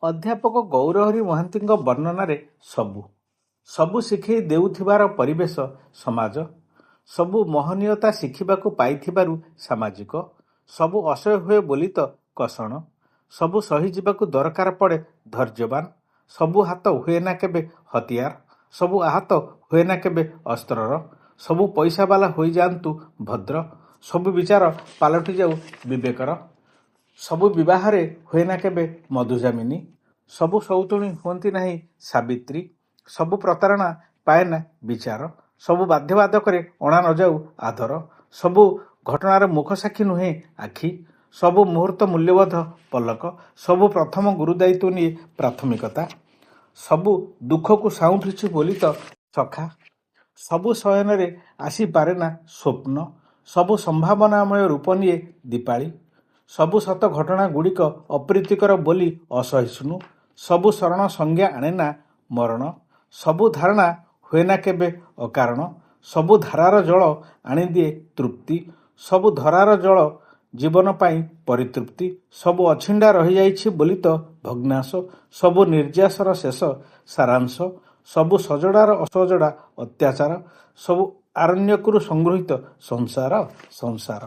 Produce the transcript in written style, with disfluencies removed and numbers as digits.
ଅଧ୍ୟାପକ ଗୌରହରି ମହାନ୍ତିଙ୍କ ବର୍ଣ୍ଣନାରେ ସବୁ ଶିଖେଇ ଦେଉଥିବାର ପରିବେଶ ସମାଜ, ସବୁ ମହନୀୟତା ଶିଖିବାକୁ ପାଇଥିବାରୁ ସାମାଜିକ, ସବୁ ଅସହ୍ୟ ହୁଏ ବୋଲି ତ କଷଣ, ସବୁ ସହିଯିବାକୁ ଦରକାର ପଡ଼େ ଧୈର୍ଯ୍ୟବାନ, ସବୁ ହାତ ହୁଏନା କେବେ ହତିଆର, ସବୁ ଆହତ ହୁଏନା କେବେ ଅସ୍ତ୍ରର, ସବୁ ପଇସାବାଲା ହୋଇଯାଆନ୍ତୁ ଭଦ୍ର, ସବୁ ବିଚାର ପାଲଟି ଯାଉ ବିବେକର, ସବୁ ବିବାହରେ ହୁଏନା କେବେ ମଧୁଯାମିନୀ, ସବୁ ସଉତୁଣୀ ହୁଅନ୍ତି ନାହିଁ ସାବିତ୍ରୀ, ସବୁ ପ୍ରତାରଣା ପାଏନା ବିଚାର, ସବୁ ବାଧ୍ୟବାଧକରେ ଅଣା ନଯାଉ ଆଦର, ସବୁ ଘଟଣାର ମୁଖ ସାକ୍ଷୀ ନୁହେଁ ଆଖି, ସବୁ ମୁହୂର୍ତ୍ତ ମୂଲ୍ୟବୋଧ ପଲକ, ସବୁ ପ୍ରଥମ ଗୁରୁଦାୟିତ୍ୱ ନିଏ ପ୍ରାଥମିକତା, ସବୁ ଦୁଃଖକୁ ସାଉଁଟିଛି ବୋଲି ତ ସଖା, ସବୁ ଶୟନରେ ଆସିପାରେନା ସ୍ୱପ୍ନ, ସବୁ ସମ୍ଭାବନାମୟ ରୂପ ନିଏ ଦୀପାଳି, ସବୁ ସତ ଘଟଣାଗୁଡ଼ିକ ଅପ୍ରୀତିକର ବୋଲି ଅସହିଷ୍ଣୁ, ସବୁ ଶରଣ ସଂଜ୍ଞା ଆଣେନା ମରଣ, ସବୁ ଧାରଣା ହୁଏନା କେବେ ଅକାରଣ, ସବୁ ଧାରାର ଜଳ ଆଣିଦିଏ ତୃପ୍ତି, ସବୁ ଧରାର ଜଳ ଜୀବନ ପାଇଁ ପରିତୃପ୍ତି, ସବୁ ଅଛିଣ୍ଡା ରହିଯାଇଛି ବୋଲି ତ ଭଗ୍ନାଂଶ, ସବୁ ନିର୍ଯାସର ଶେଷ ସାରାଂଶ, ସବୁ ସଜଡ଼ାର ଅସଜଡ଼ା ଅତ୍ୟାଚାର, ସବୁ ଆରଣ୍ୟକରୁ ସଂଗୃହୀତ ସଂସାର।